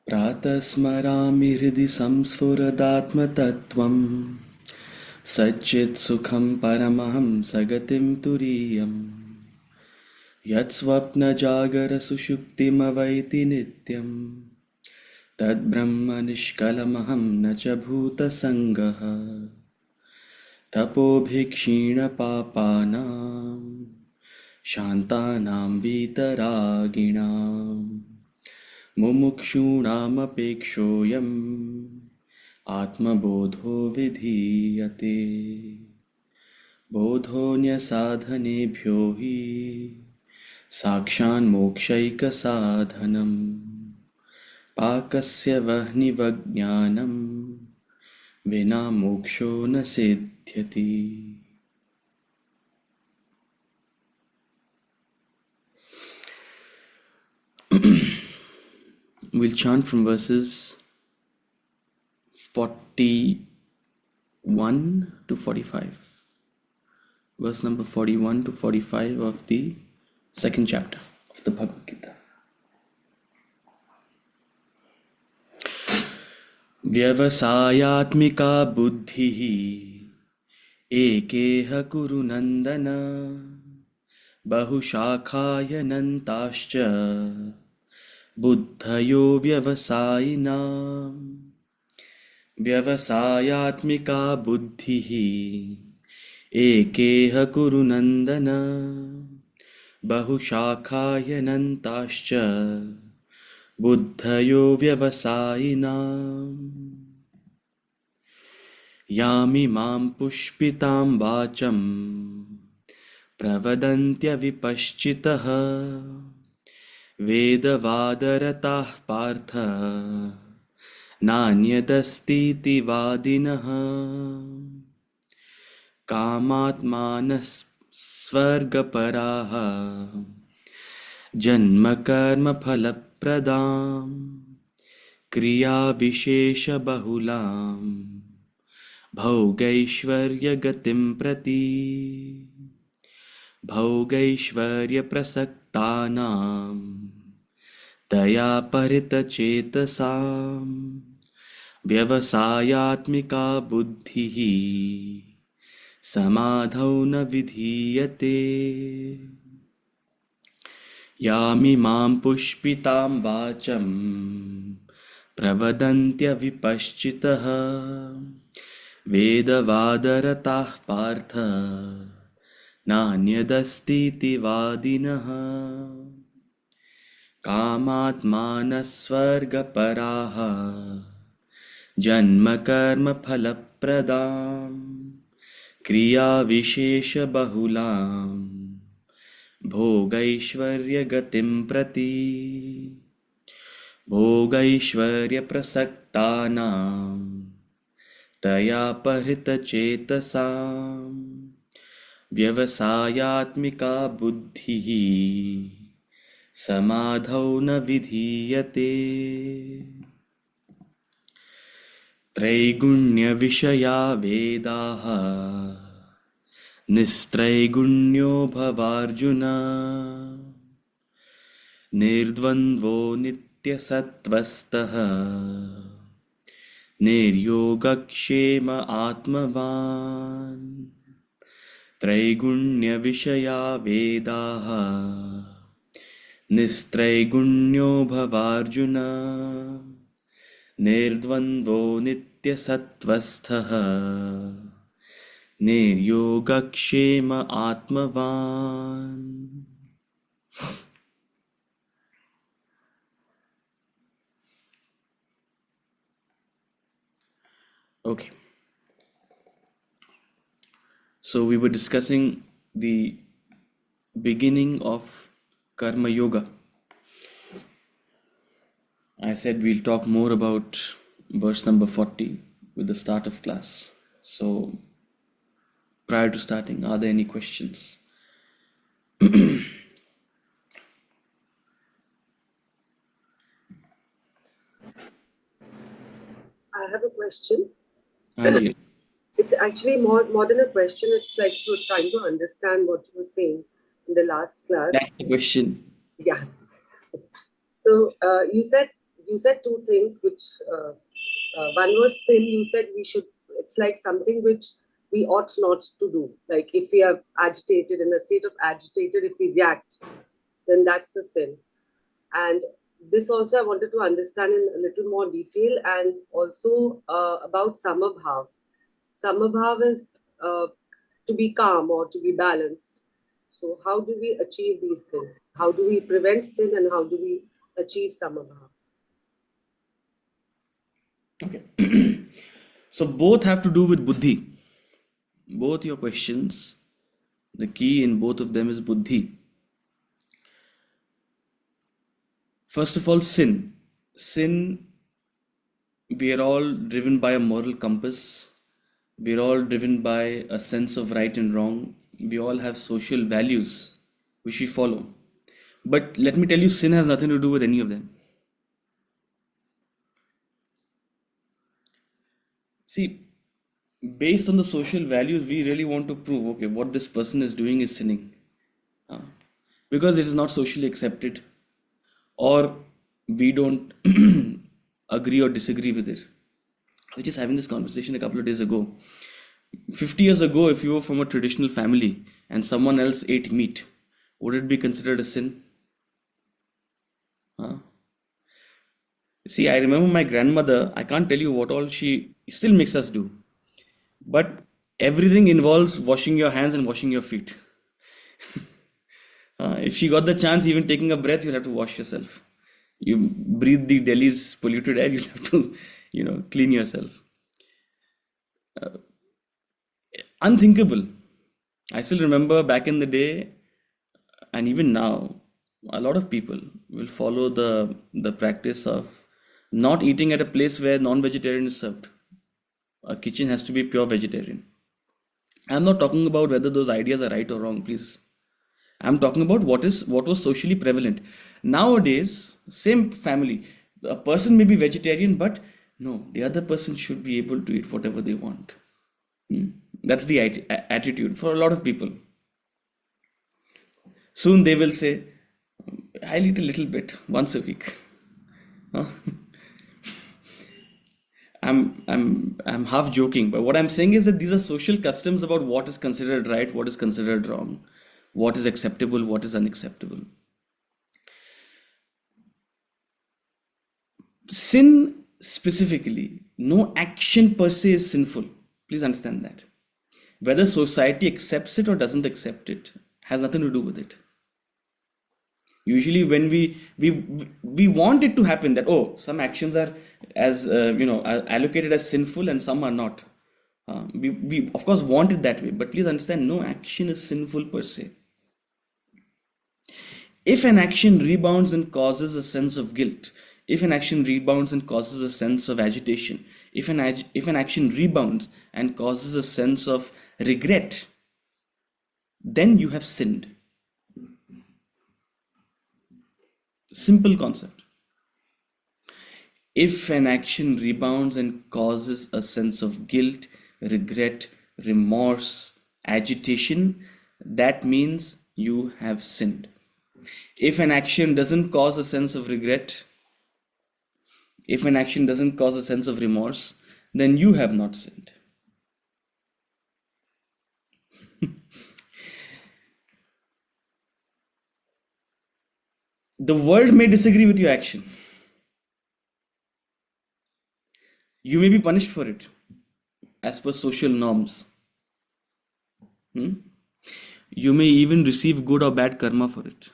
प्रातः स्मरामि हृदि संस्फुरदात्मतत्त्वं सच्चित्सुखं परमहं सगतिं तुरीयम् यत्स्वप्नजागरसुषुप्तिमवैति नित्यं तद्ब्रह्म निष्कलमहं न च भूतसङ्गः तपोभिक्षीणपापानां शान्तानां वीतरागिणां मुमुक्षूणामपेक्षोऽयम् आत्मबोधो विधीयते बोधोऽन्यसाधनेभ्यो हि साक्षान्मोक्षैकसाधनम् पाकस्य वह्निवज्ञानं विना मोक्षो न सिद्ध्यति. We'll chant from verses 41 to 45. Verse number 41 to 45 of the second chapter of the Bhagavad Gita. व्यवसायात्मिका बुद्धिः एकेह कुरु नन्दन बहुशाखायनन्ताश्च बुद्धयो व्यवसायिनां व्यवसायात्मिका बुद्धिः एकेह कुरु नन्दन बहुशाखायनन्ताश्च बुद्धयो व्यवसायिनाम् यामिमां पुष्पितां वाचं प्रवदन्त्यविपश्चितः वेदवादरताः पार्थ नान्यदस्तीति वादिनः कामात्मानः स्वर्गपराः जन्मकर्मफलप्रदां क्रियाविशेषबहुलां भोगैश्वर्यगतिं प्रति भोगैश्वर्यप्रसक्तानां तया परितचेतसां व्यवसायात्मिका बुद्धिः समाधौ न विधीयते यामिमां पुष्पितां वाचं प्रवदन्त्यविपश्चितः वेदवादरताः पार्थ नान्यदस्तीति वादिनः कामात्मानः स्वर्गपराः जन्मकर्मफलप्रदां क्रियाविशेषबहुलां भोगैश्वर्यगतिं प्रति भोगैश्वर्यप्रसक्तानां तया परितचेतसां व्यवसायात्मिका बुद्धिः समाधौ न विधीयते त्रैगुण्यविषया वेदाः निस्त्रैगुण्यो भवार्जुन निर्द्वन्द्वो नित्यसत्त्वस्तः निर्योगक्षेम आत्मवान् त्रैगुण्यविषया वेदाः निस्त्रैगुण्यो भवार्जुन निर्द्वन्द्वो नित्यसत्त्वस्थः निर्योगक्षेम आत्मवान्. Okay, so we were discussing the beginning of Karma Yoga. I said we'll talk more about verse number 40 with the start of class. So, prior to starting, are there any questions? I have a question. Anjali, It's actually more than a question. It's like trying to understand what you were saying in the last class. that's the question. Yeah. So you said two things, which one was sin. You said we should. It's like something which we ought not to do. Like if we are agitated, in a state of agitated, if we react, then that's a sin. And this also I wanted to understand in a little more detail, and also about samabhav. Samabhav is to be calm or to be balanced. So how do we achieve these things? How do we prevent sin and how do we achieve samabhav? Okay. So both have to do with buddhi. Both your questions, the key in both of them is buddhi. First of all, sin. Sin, we are all driven by a moral compass. We're all driven by a sense of right and wrong. We all have social values which we follow. But let me tell you, sin has nothing to do with any of them. See, based on the social values, we really want to prove, okay, what this person is doing is sinning. Uh, because it is not socially accepted, or we don't agree or disagree with it. I was just having this conversation a couple of days ago. 50 years ago, if you were from a traditional family and someone else ate meat, would it be considered a sin? Huh? See, I remember my grandmother, I can't tell you what all she still makes us do, but everything involves washing your hands and washing your feet. If she got the chance, even taking a breath, you'll have to wash yourself. You breathe the Delhi's polluted air, you'll have to, clean yourself. Unthinkable. I still remember back in the day, and even now, a lot of people will follow the practice of not eating at a place where non-vegetarian is served. A kitchen has to be pure vegetarian. I'm not talking about whether those ideas are right or wrong, please. I'm talking about what was socially prevalent. Nowadays, same family, a person may be vegetarian, but no, the other person should be able to eat whatever they want. That's the attitude for a lot of people. Soon they will say, I'll eat a little bit once a week. Huh? I'm half joking, but what I'm saying is that these are social customs about what is considered right, what is considered wrong, what is acceptable, what is unacceptable. Sin specifically, no action per se is sinful. Please understand that. Whether society accepts it or doesn't accept it has nothing to do with it. Usually, when we want it to happen, that oh, some actions are as are allocated as sinful and some are not. We of course want it that way, but please understand, no action is sinful per se. If an action rebounds and causes a sense of guilt, if an action rebounds and causes a sense of agitation, if an action rebounds and causes a sense of regret, then you have sinned. Simple concept. If an action rebounds and causes a sense of guilt, regret, remorse, agitation, that means you have sinned. If an action doesn't cause a sense of regret, if an action doesn't cause a sense of remorse, then you have not sinned. The world may disagree with your action. You may be punished for it as per social norms. Hmm? You may even receive good or bad karma for it.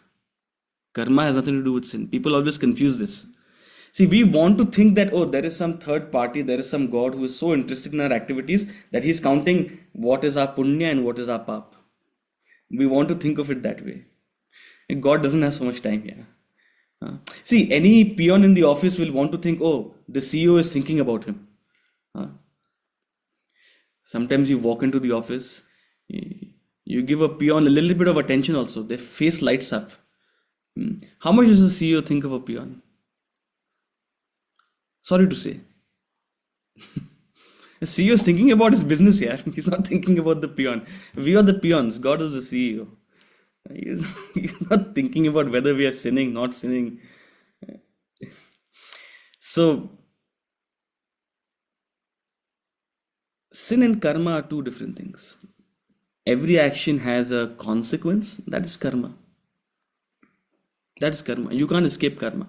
Karma has nothing to do with sin. People always confuse this. See, we want to think that, oh, there is some third party, there is some God who is so interested in our activities that he's counting what is our punya and what is our pap. We want to think of it that way. And God doesn't have so much time here. See, any peon in the office will want to think, oh, the CEO is thinking about him. Sometimes you walk into the office, you give a peon a little bit of attention also. Their face lights up. How much does the CEO think of a peon? Sorry to say. The CEO is thinking about his business here. He's not thinking about the peon. We are the peons. God is the CEO. He's not thinking about whether we are sinning, not sinning. So, sin and karma are two different things. Every action has a consequence. That is karma. That is karma. You can't escape karma.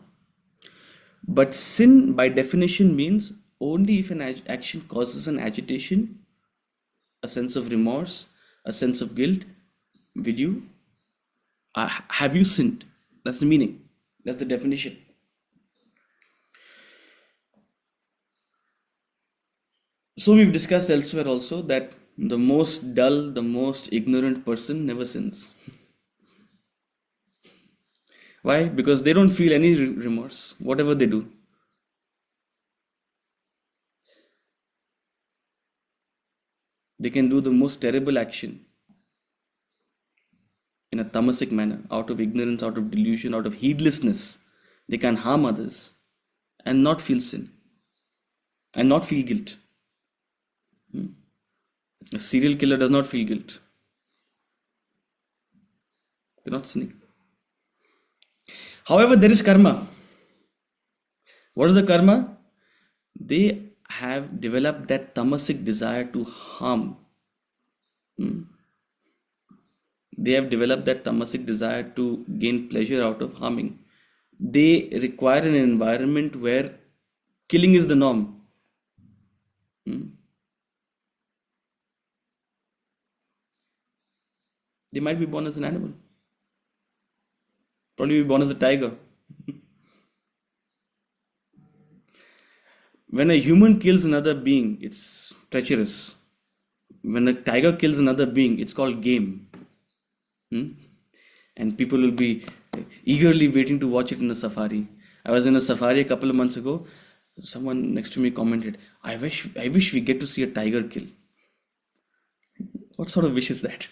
But sin, by definition, means only if an action causes an agitation, a sense of remorse, a sense of guilt, will you have you sinned? That's the meaning. That's the definition. So we've discussed elsewhere also that the most dull, the most ignorant person never sins. Why? Because they don't feel any remorse, whatever they do. They can do the most terrible action in a tamasic manner, out of ignorance, out of delusion, out of heedlessness. They can harm others and not feel sin and not feel guilt. A serial killer does not feel guilt. They're not sinning. However, there is karma. What is the karma? They have developed that tamasic desire to harm. They have developed that tamasic desire to gain pleasure out of harming. They require an environment where killing is the norm. They might be born as an animal, probably be born as a tiger. When a human kills another being, it's treacherous. When a tiger kills another being, it's called game. And people will be eagerly waiting to watch it in the safari. I was in a safari a couple of months ago. Someone next to me commented, I wish we get to see a tiger kill. What sort of wish is that?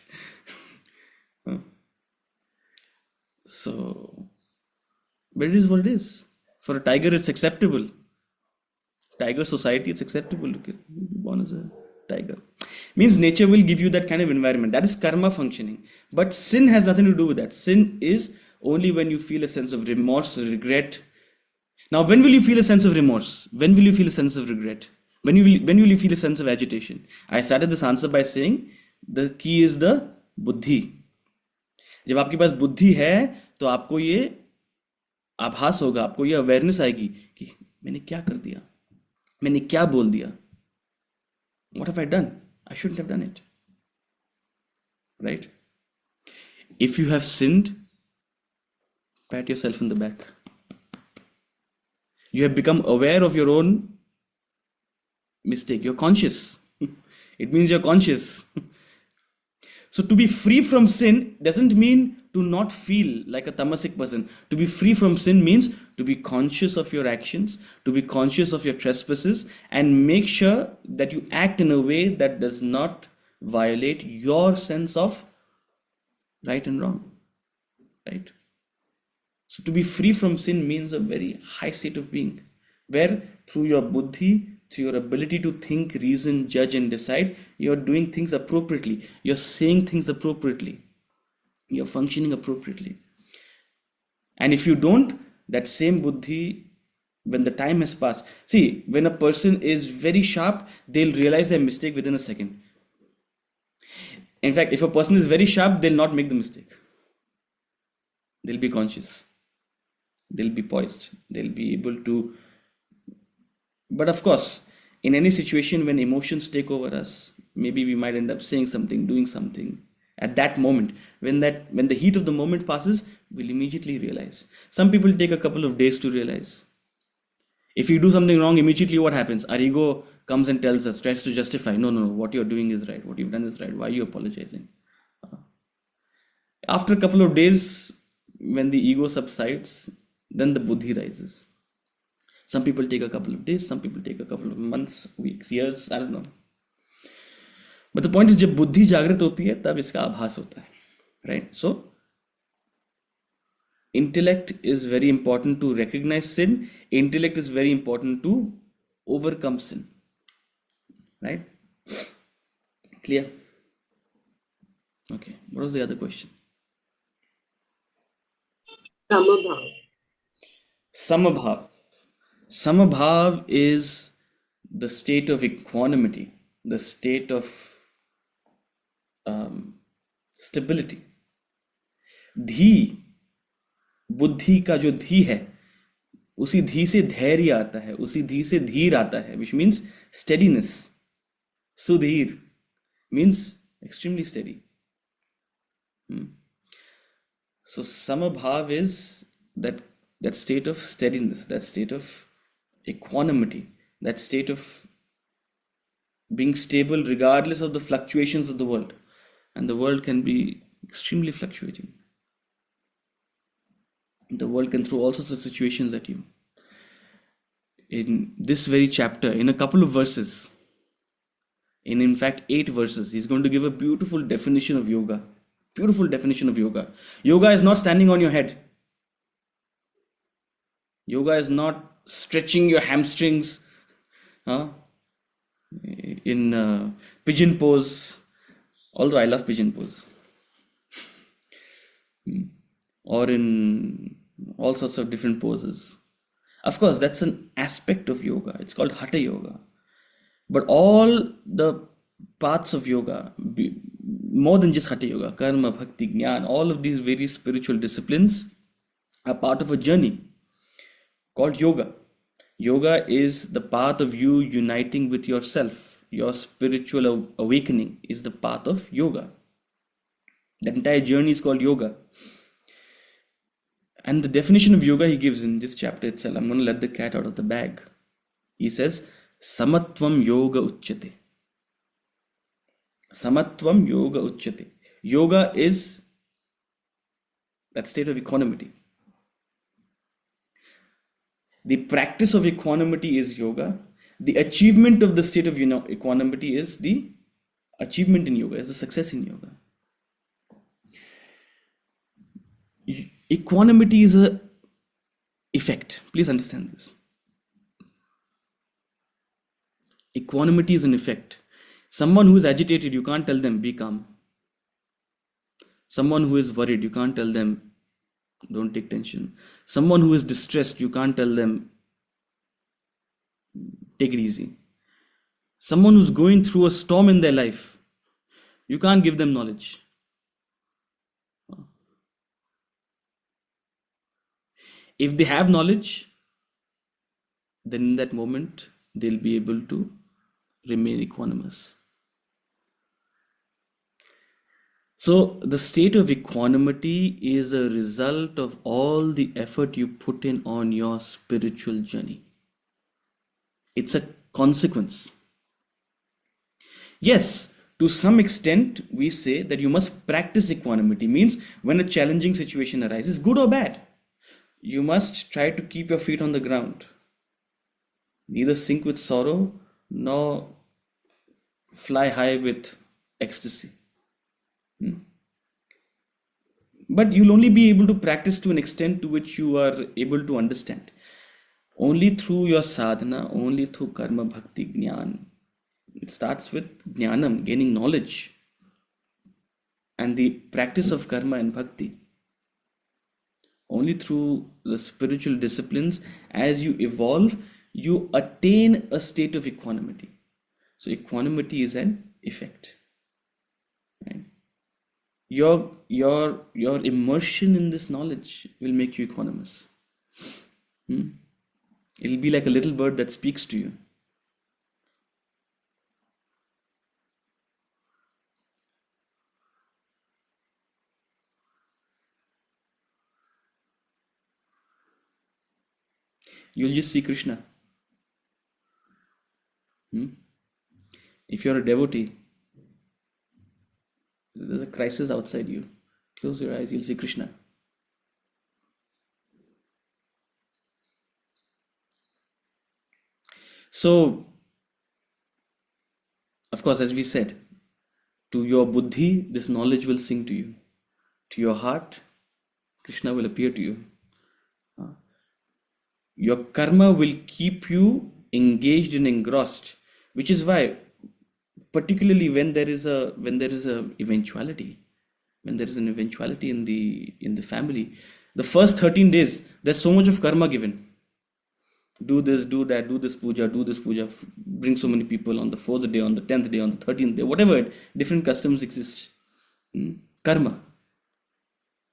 So, but it is what it is. For a tiger, it's acceptable. Tiger society, it's acceptable to be born as a tiger. Means nature will give you that kind of environment. That is karma functioning. But sin has nothing to do with that. Sin is only when you feel a sense of remorse, regret. Now, when will you feel a sense of remorse? When will you feel a sense of regret? When will you feel a sense of agitation? I started this answer by saying the key is the buddhi. जब आपके पास बुद्धि है तो आपको ये आभास होगा, आपको ये अवेयरनेस आएगी कि मैंने क्या कर दिया, मैंने क्या बोल दिया. What have I done? I shouldn't have done it. Right? If you have sinned, pat yourself in the back. You have become aware of your own mistake. You're conscious. It means you're conscious. So to be free from sin doesn't mean to not feel like a tamasic person. To be free from sin means to be conscious of your actions, to be conscious of your trespasses, and make sure that you act in a way that does not violate your sense of right and wrong. Right? So to be free from sin means a very high state of being, where through your buddhi, through your ability to think, reason, judge, and decide, you're doing things appropriately, you're saying things appropriately, you're functioning appropriately. And if you don't, that same buddhi, when the time has passed, see, when a person is very sharp, they'll realize their mistake within a second. In fact, if a person is very sharp, they'll not make the mistake. They'll be conscious, they'll be poised, they'll be able to. But of course, in any situation when emotions take over us, maybe we might end up saying something, doing something. At that moment, when the heat of the moment passes, we'll immediately realize. Some people take a couple of days to realize. If you do something wrong, immediately what happens? Our ego comes and tells us, tries to justify. No, no, no. What you're doing is right. What you've done is right. Why are you apologizing? After a couple of days, when the ego subsides, then the buddhi rises. Some people take a couple of days, some people take a couple of months, weeks, years, I don't know. But the point is, जब बुद्धि जागृत होती है तब इसका आभास होता है, right? So intellect is very important to recognize sin. Intellect is very important to overcome sin, right? Clear? Okay. What was the other question? Samabhav. Samabhav. Samabhav is the state of equanimity, the state of stability. धी, बुद्धि का जो धी है, उसी धी से धैर्य आता है, उसी धी से धीर आता है, which means steadiness. Sudhir means extremely steady. So samabhav is that state of steadiness, that state of equanimity, that state of being stable regardless of the fluctuations of the world. And the world can be extremely fluctuating. The world can throw all sorts of situations at you. In this very chapter, in a couple of verses, in fact 8 verses, he's going to give a beautiful definition of yoga. Beautiful definition of yoga. Yoga is not standing on your head. Yoga is not stretching your hamstrings in pigeon pose, although I love pigeon pose, or in all sorts of different poses. Of course, that's an aspect of yoga. It's called Hatha Yoga. But all the paths of yoga, more than just Hatha Yoga, Karma, Bhakti, Jnana, all of these various spiritual disciplines are part of a journey called yoga. Yoga is the path of you uniting with yourself. Your spiritual awakening is the path of yoga. That entire journey is called yoga. And the definition of yoga he gives in this chapter itself, I'm going to let the cat out of the bag. He says, Samatvam yoga uchyate. Samatvam yoga uchyate. Yoga is that state of equanimity. The practice of equanimity is yoga. The achievement of the state of equanimity is the achievement in yoga, is the success in yoga. Equanimity is a effect. Please understand this. Equanimity is an effect. Someone who is agitated, you can't tell them, be calm. Someone who is worried, you can't tell them, don't take tension. Someone who is distressed, you can't tell them, take it easy. Someone who's going through a storm in their life, you can't give them knowledge. If they have knowledge, then in that moment, they'll be able to remain equanimous. So the state of equanimity is a result of all the effort you put in on your spiritual journey. It's a consequence. Yes, to some extent, we say that you must practice equanimity. Means when a challenging situation arises, good or bad, you must try to keep your feet on the ground. Neither sink with sorrow, nor fly high with ecstasy. But you'll only be able to practice to an extent to which you are able to understand. Only through your sadhana, only through karma, bhakti, jnana. It starts with jnanam, gaining knowledge, and the practice of karma and bhakti. Only through the spiritual disciplines, as you evolve, you attain a state of equanimity. So equanimity is an effect. Right? Your immersion in this knowledge will make you equanimous. It'll be like a little bird that speaks to you. You'll just see Krishna. If you're a devotee, there's a crisis outside you. Close your eyes, you'll see Krishna. So, of course, as we said, to your buddhi, this knowledge will sing to you. To your heart, Krishna will appear to you. Your karma will keep you engaged and engrossed, which is why, particularly when there is a eventuality, when there is an eventuality in the family, the first 13 days, there's so much of karma given. Do this, do that, do this puja, bring so many people on the 4th day, on the 10th day, on the 13th day, whatever, different customs exist. Karma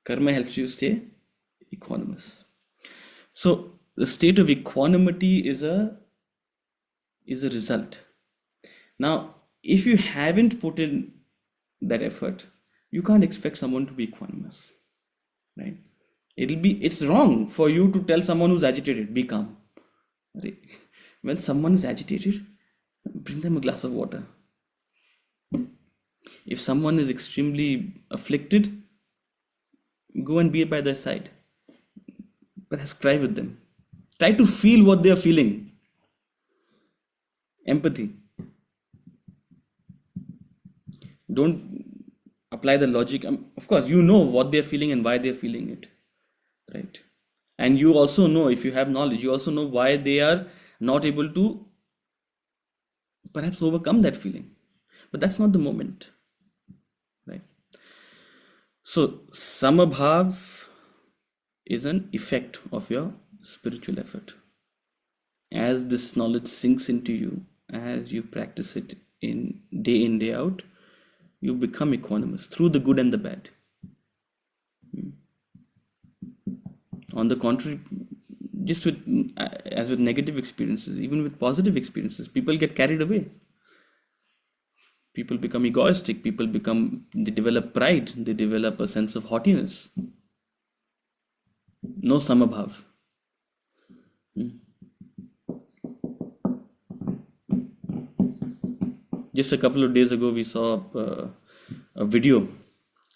helps you stay equanimous. So the state of equanimity is a result. Now, if you haven't put in that effort, you can't expect someone to be equanimous, right? It's wrong for you to tell someone who's agitated, be calm. Right? When someone is agitated, bring them a glass of water. If someone is extremely afflicted, go and be by their side. Perhaps cry with them. Try to feel what they are feeling. Empathy. Don't apply the logic. Of course, you know what they're feeling and why they're feeling it, right? And you also know, if you have knowledge, you also know why they are not able to perhaps overcome that feeling. But that's not the moment, right? So, samabhav is an effect of your spiritual effort. As this knowledge sinks into you, as you practice it in, day out, you become equanimous through the good and the bad. On the contrary, just as with negative experiences, even with positive experiences, people get carried away. People become egoistic. They develop pride. They develop a sense of haughtiness. No samabhav. Just a couple of days ago, we saw a video,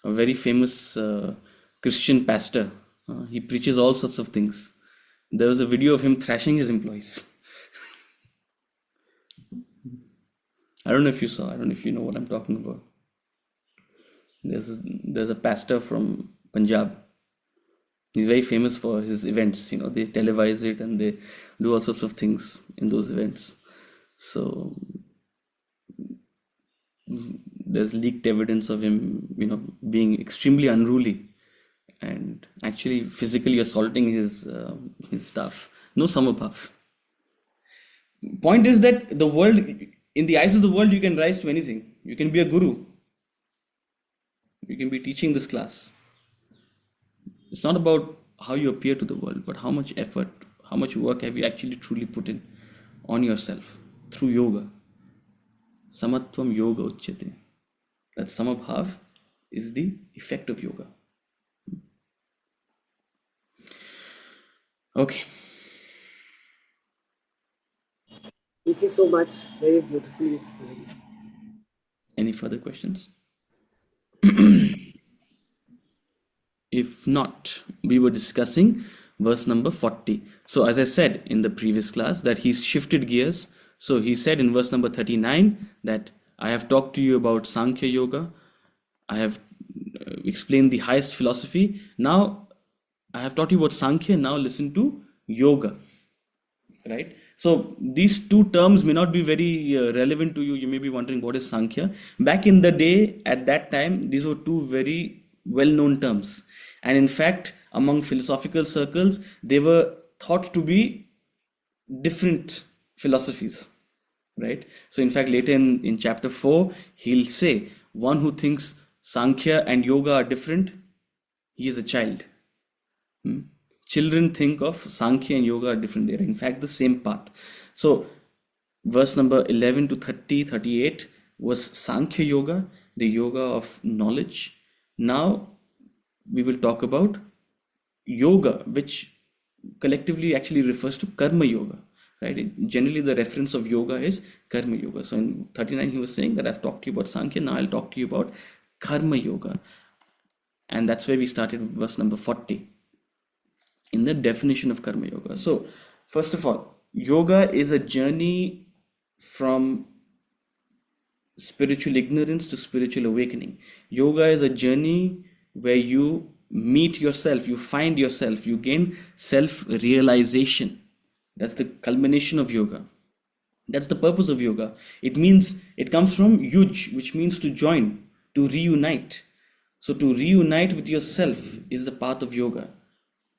a very famous Christian pastor. He preaches all sorts of things. There was a video of him thrashing his employees. I don't know if you saw. I don't know if you know what I'm talking about. There's a pastor from Punjab. He's very famous for his events. They televise it and they do all sorts of things in those events. So there's leaked evidence of him, being extremely unruly and actually physically assaulting his staff. No samabhav. Point is that in the eyes of the world, you can rise to anything. You can be a guru. You can be teaching this class. It's not about how you appear to the world, but how much effort, how much work have you actually truly put in on yourself through yoga. Samatvam yoga uchyate. That samabhav is the effect of yoga. Okay. Thank you so much. Very beautifully explained. Any further questions? If not, we were discussing verse number 40. So as I said in the previous class, that he's shifted gears. So he said in verse number 39 that I have talked to you about Sankhya Yoga. I have explain the highest philosophy. Now I have taught you about Sankhya. Now listen to yoga, right? So these two terms may not be very relevant to you. You may be wondering what is Sankhya. Back in the day, at that time, these were two very well-known terms, and in fact, among philosophical circles, they were thought to be different philosophies, right? So in fact, later in chapter 4, he'll say one who thinks Sankhya and yoga are different, he is a child. Children think of Sankhya and yoga are different. They're in fact the same path. So verse number 11 to 30, 38 was Sankhya yoga, the yoga of knowledge. Now we will talk about yoga, which collectively actually refers to karma yoga, right? Generally, the reference of yoga is karma yoga. So in 39, he was saying that I've talked to you about Sankhya. Now I'll talk to you about karma yoga. And that's where we started with verse number 40 in the definition of karma yoga. So, first of all, yoga is a journey from spiritual ignorance to spiritual awakening. Yoga is a journey where you meet yourself, you find yourself, you gain self realization. That's the culmination of yoga. That's the purpose of yoga. It means, it comes from yuj, which means to join, to reunite. So, to reunite with yourself is the path of yoga.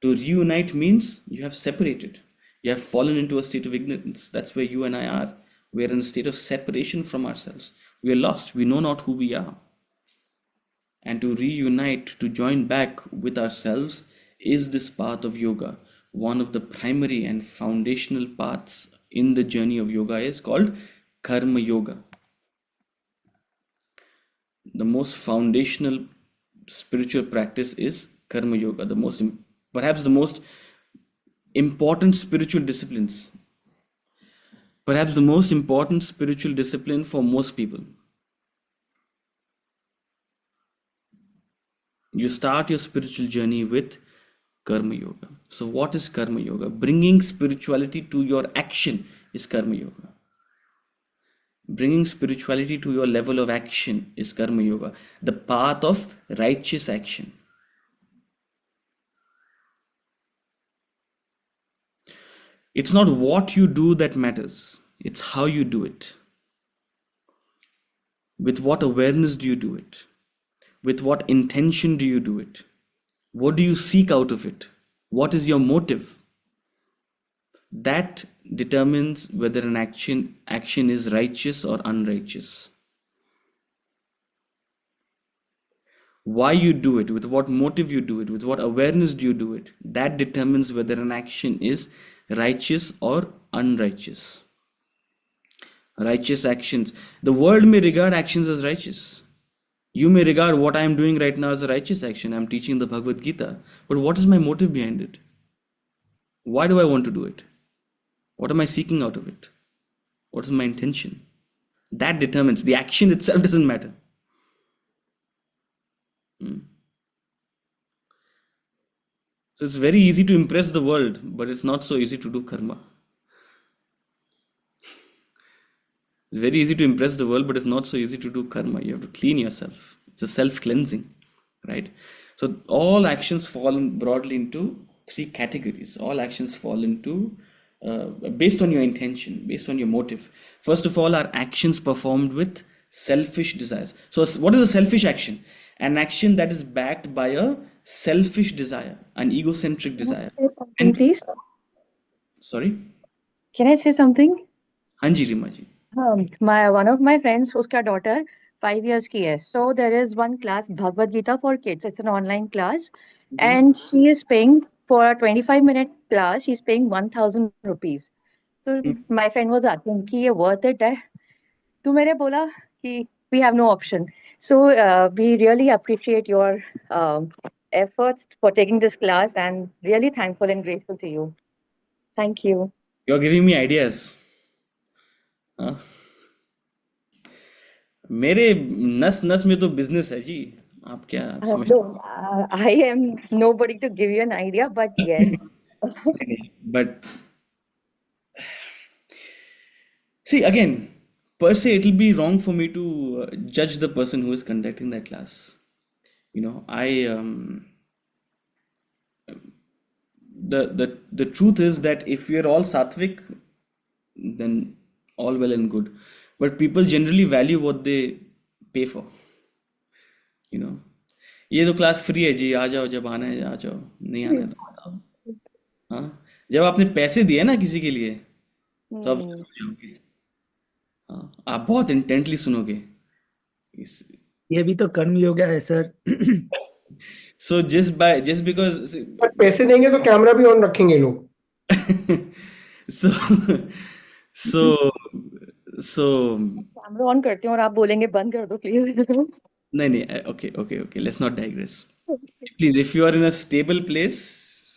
To reunite means you have separated. You have fallen into a state of ignorance. That's where you and I are. We are in a state of separation from ourselves. We are lost. We know not who we are. And to reunite, to join back with ourselves, is this path of yoga. One of the primary and foundational paths in the journey of yoga is called karma yoga. The most foundational spiritual practice is karma yoga. Perhaps the most important spiritual disciplines. Perhaps the most important spiritual discipline for most people. You start your spiritual journey with karma yoga. So what is karma yoga? Bringing spirituality to your action is karma yoga. Bringing spirituality to your level of action is karma yoga, the path of righteous action. It's not what you do that matters, it's how you do it. With what awareness do you do it? With what intention do you do it? What do you seek out of it? What is your motive? That determines whether an action is righteous or unrighteous. Why you do it, with what motive you do it, with what awareness do you do it, that determines whether an action is righteous or unrighteous. Righteous actions. The world may regard actions as righteous. You may regard what I am doing right now as a righteous action. I'm teaching the Bhagavad Gita. But what is my motive behind it? Why do I want to do it? What am I seeking out of it? What is my intention? That determines. The action itself doesn't matter. So it's very easy to impress the world, but it's not so easy to do karma. It's very easy to impress the world, but it's not so easy to do karma. You have to clean yourself. It's a self-cleansing, right? So all actions fall broadly into three categories. All actions fall into based on your intention, based on your motive. First of all, are actions performed with selfish desires. So what is a selfish action? An action that is backed by a selfish desire, an egocentric desire. Say something, please. Sorry? Can I say something? Hanji Rimaji. One of my friends, uska daughter 5 years ki hai. So there is one class, Bhagavad Gita for kids. It's an online class, and she is paying for a 25-minute class. She's paying 1,000 rupees. So my friend was asking, "Ki ye worth it hai?" तो मैंने बोला कि we have no option. So we really appreciate your efforts for taking this class, and really thankful and grateful to you. Thank you. You're giving me ideas. हाँ? मेरे नस नस में तो बिजनेस है जी. आप क्या समझ No, I am nobody to give you an idea, but yes. But see, again, per se, it'll be wrong for me to judge the person who is conducting that class. The truth is that if we are all sattvic, then all well and good. But people generally value what they pay for. ये तो class free है जी, आ जाओ, जब आना है आ जाओ, नहीं आना है तो मत आओ. हाँ, जब आपने पैसे दिए ना किसी के लिए, तो आप जरूर जाओगे. हाँ, आप बहुत इंटेंटली सुनोगे. ये भी तो कर्म योग है सर. So just because पर पैसे देंगे तो कैमरा भी ऑन रखेंगे लोग. so so so camera on करती हूँ और आप बोलेंगे बंद कर दो प्लीज. नहीं, okay, let's not digress. Please, if you are in a stable place,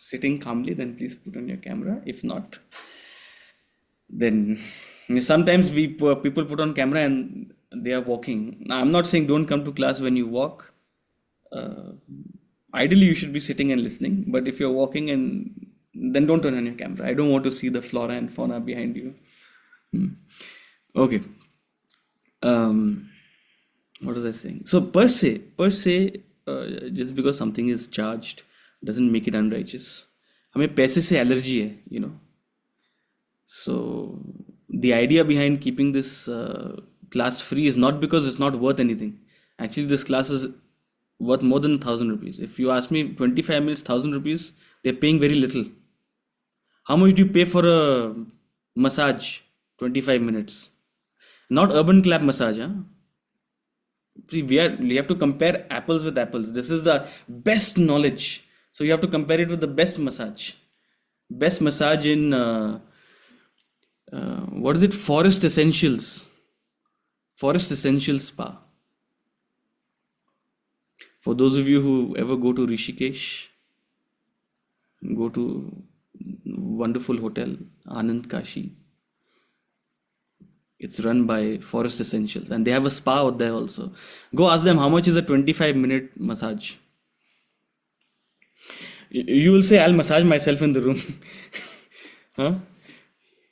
sitting calmly, then please put on your camera. If not, then sometimes people put on camera and they are walking. Now, I'm not saying don't come to class when you walk. Ideally, you should be sitting and listening. But if you're walking, and then don't turn on your camera. I don't want to see the flora and fauna behind you. Okay. What was I saying? So per se, just because something is charged doesn't make it unrighteous. हमें पैसे से allergy है. So the idea behind keeping this class free is not because it's not worth anything. Actually, this class is worth more than 1,000 rupees. If you ask me, 25 minutes, 1,000 rupees, they're paying very little. How much do you pay for a massage? 25 minutes. Not urban clap massage, huh? See, we have to compare apples with apples. This is the best knowledge. So you have to compare it with the best massage. Best massage in what is it? Forest Essentials. Forest Essentials Spa. For those of you who ever go to Rishikesh, go to wonderful hotel Anand Kashi. It's run by Forest Essentials, and they have a spa out there also. Go ask them how much is a 25-minute massage. You will say, I'll massage myself in the room. Huh?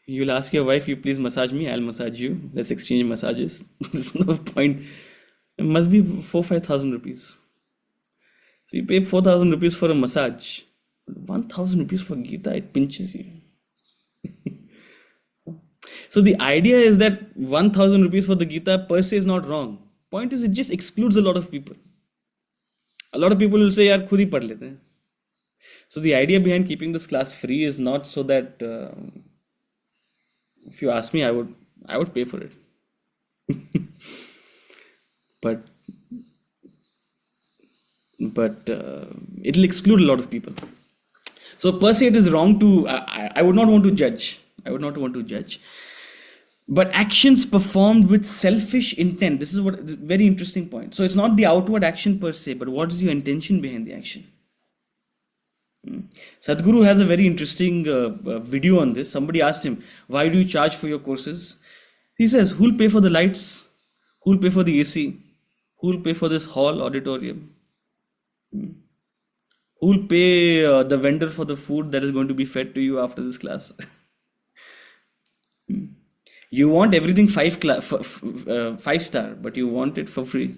You will ask your wife, you please massage me, I'll massage you. Let's exchange massages. There's no point. It must be 4,000-5,000 rupees. So you pay 4,000 rupees for a massage. 1,000 rupees for Gita, it pinches you. So the idea is that 1,000 rupees for the Gita per se is not wrong. Point is, it just excludes a lot of people. A lot of people will say, yaar, khud hi padh lete hain. So the idea behind keeping this class free is not so that, if you ask me, I would pay for it. But it'll exclude a lot of people. So per se, it is wrong to. I would not want to judge. But actions performed with selfish intent. This is what very interesting point. So it's not the outward action per se, but what is your intention behind the action? Sadhguru has a very interesting video on this. Somebody asked him, why do you charge for your courses? He says, who'll pay for the lights? Who'll pay for the AC? Who'll pay for this hall auditorium? Who'll pay the vendor for the food that is going to be fed to you after this class? You want everything 5-star, but you want it for free.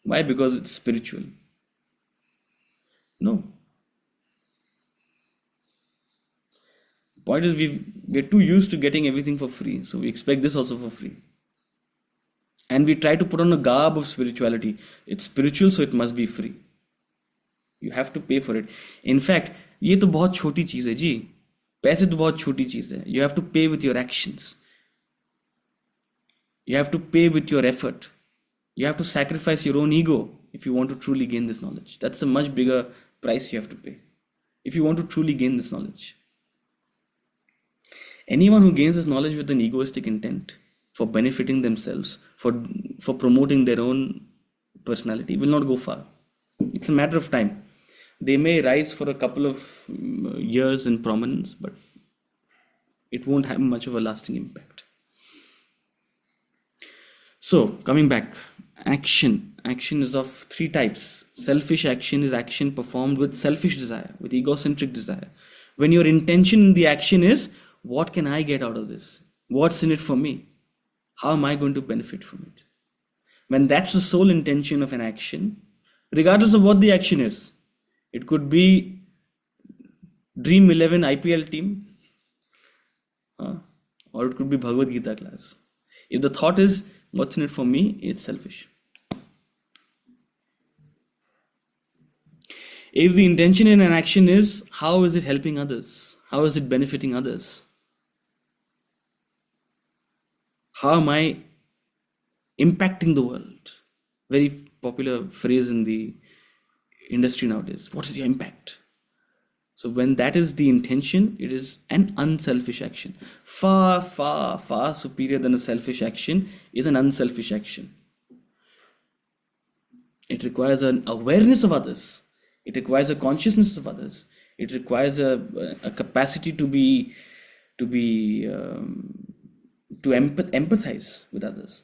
Why? Because it's spiritual. No. Point is, we're too used to getting everything for free, so we expect this also for free. And we try to put on a garb of spirituality. It's spiritual, so it must be free. You have to pay for it. In fact, ये तो बहुत छोटी चीज है जी. पैसे तो बहुत छोटी चीज है. You have to pay with your actions. You have to pay with your effort. You have to sacrifice your own ego if you want to truly gain this knowledge. That's a much bigger price you have to pay if you want to truly gain this knowledge. Anyone who gains this knowledge with an egoistic intent for benefiting themselves, for promoting their own personality, will not go far. It's a matter of time. They may rise for a couple of years in prominence, but it won't have much of a lasting impact. So, coming back, action. Action is of 3 types. Selfish action is action performed with selfish desire, with egocentric desire. When your intention in the action is, what can I get out of this? What's in it for me? How am I going to benefit from it? When that's the sole intention of an action, regardless of what the action is. It could be Dream 11 IPL team, or it could be Bhagavad Gita class. If the thought is, what's in it for me, it's selfish. If the intention in an action is, how is it helping others? How is it benefiting others? How am I impacting the world? Very popular phrase in the industry nowadays. What is your impact? So when that is the intention, it is an unselfish action. Far, far, far superior than a selfish action is an unselfish action. It requires an awareness of others. It requires a consciousness of others. It requires a capacity to empathize with others.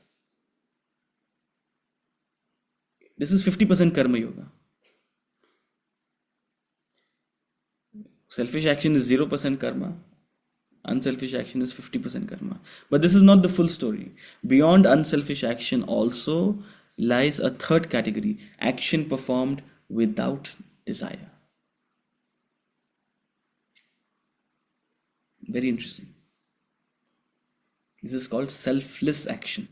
This is 50% karma yoga. Selfish action is 0% karma. Unselfish action is 50% karma. But this is not the full story. Beyond unselfish action also lies a third category: action performed without desire. Very interesting. This is called selfless action.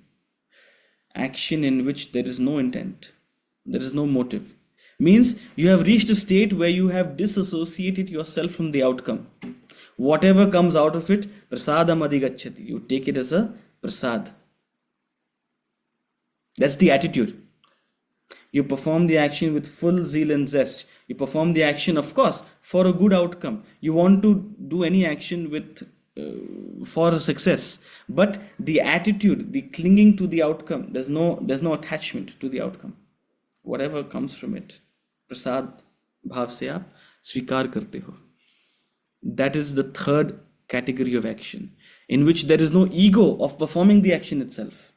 Action in which there is no intent, there is no motive. Means you have reached a state where you have disassociated yourself from the outcome. Whatever comes out of it, prasadam adhigacchati. You take it as a prasad. That's the attitude. You perform the action with full zeal and zest. You perform the action, of course, for a good outcome. You want to do any action with for a success, but the attitude, the clinging to the outcome, there's no attachment to the outcome. Whatever comes from it, prasad bhav se aap svikar karte ho. That is the third category of action, in which there is no ego of performing the action itself.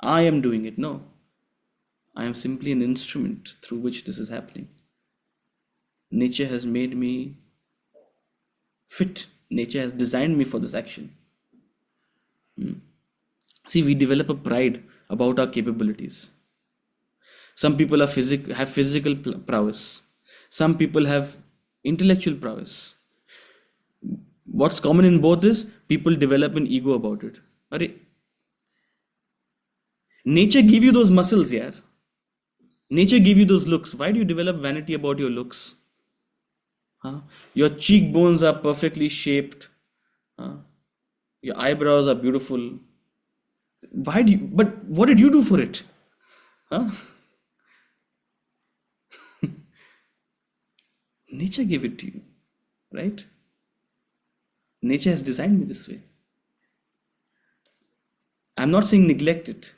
I am doing it. No, I am simply an instrument through which this is happening. Nature has made me fit. Nature has designed me for this action. See, we develop a pride about our capabilities. Some people have physical prowess. Some people have intellectual prowess. What's common in both is people develop an ego about it. Arey, nature give you those muscles, yaar. Nature give you those looks. Why do you develop vanity about your looks? Your cheekbones are perfectly shaped. Your eyebrows are beautiful. But what did you do for it? Nature gave it to you, right? Nature has designed me this way. I'm not saying neglect it.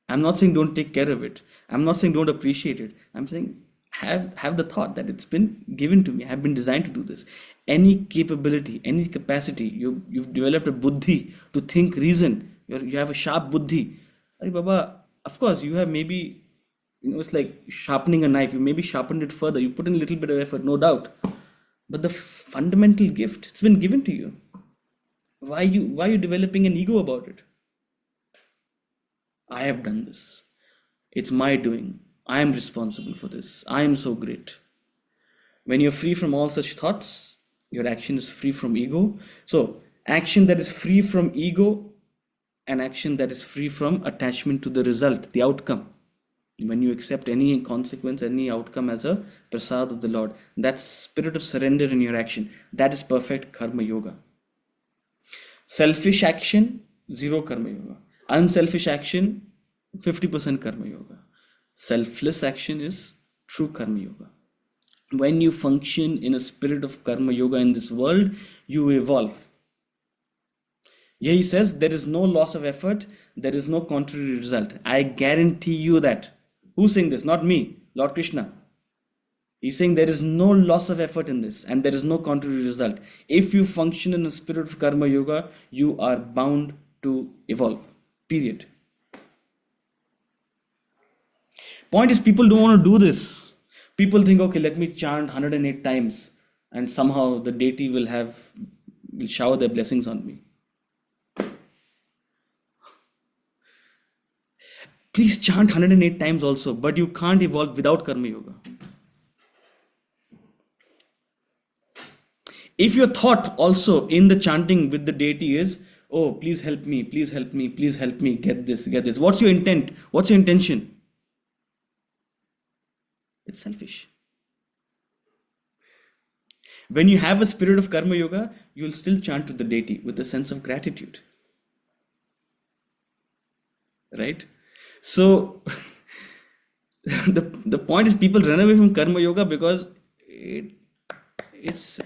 I'm not saying don't take care of it. I'm not saying don't appreciate it. I'm saying have the thought that it's been given to me. I've been designed to do this. Any capability, any capacity, you've developed a buddhi to think, reason. You have a sharp buddhi. Arey Baba, of course you have maybe, it's like sharpening a knife. You maybe sharpened it further. You put in a little bit of effort, no doubt. But the fundamental gift, it's been given to you. Why are you developing an ego about it? I have done this. It's my doing. I am responsible for this. I am so great. When you're free from all such thoughts, your action is free from ego. So, action that is free from ego and action that is free from attachment to the result, the outcome. When you accept any consequence, any outcome as a prasad of the Lord, that spirit of surrender in your action, that is perfect karma yoga. Selfish action, 0 karma yoga. Unselfish action, 50% karma yoga. Selfless action is true karma yoga. When you function in a spirit of karma yoga in this world, you evolve. Yeah, he says there is no loss of effort, there is no contrary result. I guarantee you that. Who's saying this? Not me, Lord Krishna. He's saying there is no loss of effort in this and there is no contrary result. If you function in a spirit of karma yoga, you are bound to evolve. Period. Point is, people don't want to do this. People think, okay, let me chant 108 times and somehow the deity will shower their blessings on me. Please chant 108 times also, but you can't evolve without karma yoga. If your thought also in the chanting with the deity is, oh, please help me, please help me, please help me get this, what's your intent? What's your intention? It's selfish. When you have a spirit of karma yoga, you will still chant to the deity with a sense of gratitude. Right? So, the point is, people run away from karma yoga because it's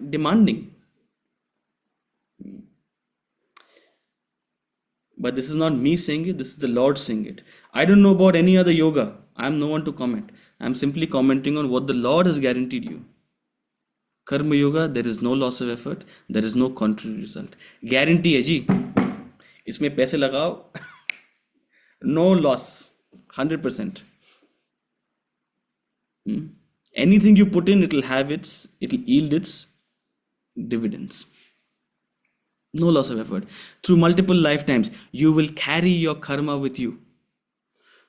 demanding. But this is not me saying it, this is the Lord saying it. I don't know about any other yoga. I'm no one to comment. I'm simply commenting on what the Lord has guaranteed you. Karma yoga, there is no loss of effort, there is no contrary result. Guarantee है जी, इसमें पैसे लगाओ, no loss, 100%. Anything you put in, it'll yield its dividends. No loss of effort. Through multiple lifetimes, you will carry your karma with you.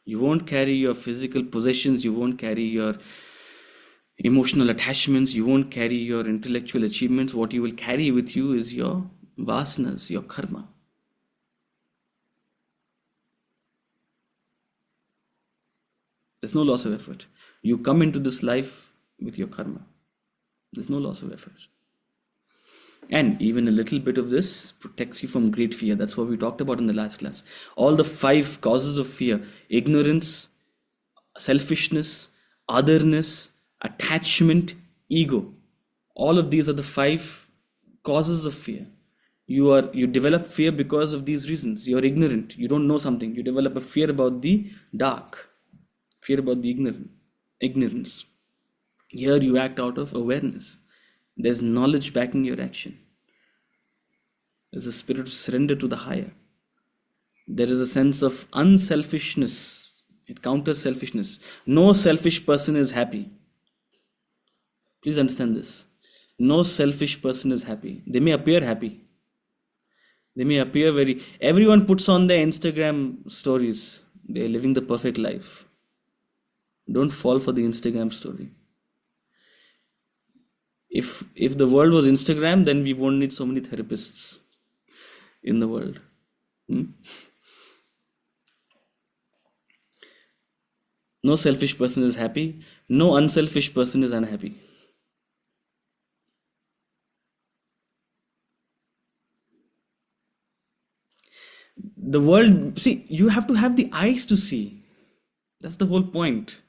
You won't carry your physical possessions, you won't carry your emotional attachments, you won't carry your intellectual achievements. What you will carry with you is your vasanas, your karma. There's no loss of effort. You come into this life with your karma. There's no loss of effort. And even a little bit of this protects you from great fear. That's what we talked about in the last class. All the 5 causes of fear: ignorance, selfishness, otherness, attachment, ego. All of these are the 5 causes of fear. You develop fear because of these reasons. You're ignorant. You don't know something. You develop a fear about the dark, fear about the ignorance. Here you act out of awareness. There's knowledge backing your action. There's a spirit of surrender to the higher. There is a sense of unselfishness. It counters selfishness. No selfish person is happy. Please understand this. No selfish person is happy. They may appear happy. They may appear everyone puts on their Instagram stories. They're living the perfect life. Don't fall for the Instagram story. If the world was Instagram, then we won't need so many therapists in the world. No selfish person is happy. No unselfish person is unhappy. The world, see, you have to have the eyes to see. That's the whole point.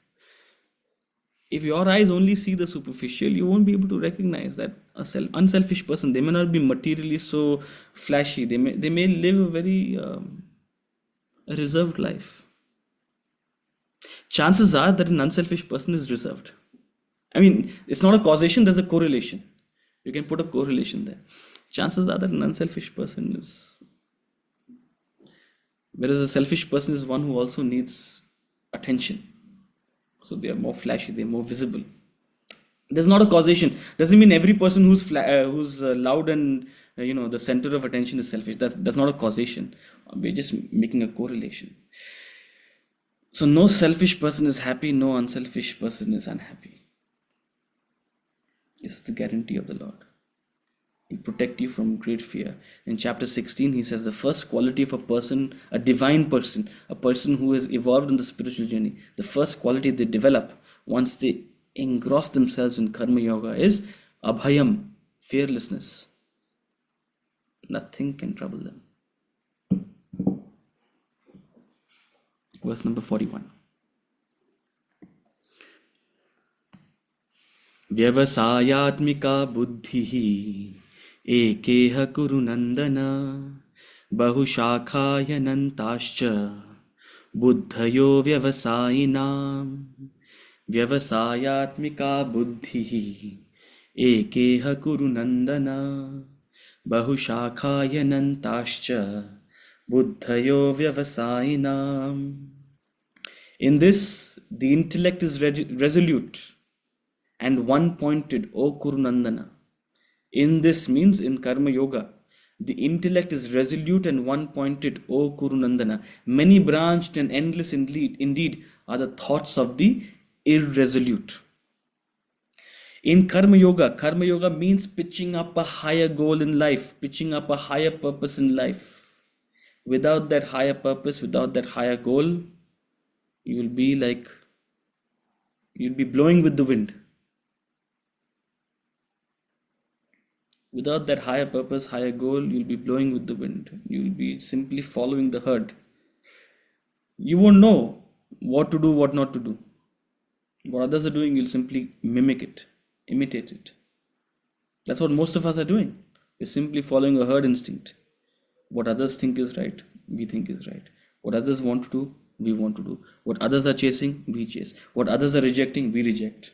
If your eyes only see the superficial, you won't be able to recognize that unselfish person. They may not be materially so flashy. They may live a very reserved life. Chances are that an unselfish person is reserved. I mean, it's not a causation, there's a correlation. You can put a correlation there. Chances are that an unselfish person is... Whereas a selfish person is one who also needs attention. So they are more flashy, they are more visible. There's not a causation. Doesn't mean every person who's loud and the center of attention is selfish. That's not a causation. We're just making a correlation. So no selfish person is happy, no unselfish person is unhappy. It's the guarantee of the Lord. He'll protect you from great fear. In chapter 16, he says the first quality of a person, a divine person, a person who has evolved in the spiritual journey, the first quality they develop once they engross themselves in karma yoga is abhayam, fearlessness. Nothing can trouble them. Verse number 41. Vyavasayatmika buddhihi ekeha kuru nandana bahushakaya nantascha buddhayo vyavasayinam. Vyavasayatmika buddhihi ekeha kuru nandana bahushakaya nantascha buddhayo vyavasayinam. In this, the intellect is resolute and one-pointed, O Kurunandana. In this means in Karma Yoga, the intellect is resolute and one-pointed, O Kurunandana. Many branched and endless indeed are the thoughts of the irresolute. In Karma Yoga means pitching up a higher goal in life, pitching up a higher purpose in life. Without that higher purpose, without that higher goal, you'll be blowing with the wind. Without that higher purpose, higher goal, you'll be blowing with the wind. You'll be simply following the herd. You won't know what to do, what not to do. What others are doing, you'll simply mimic it, imitate it. That's what most of us are doing. We're simply following a herd instinct. What others think is right, we think is right. What others want to do, we want to do. What others are chasing, we chase. What others are rejecting, we reject.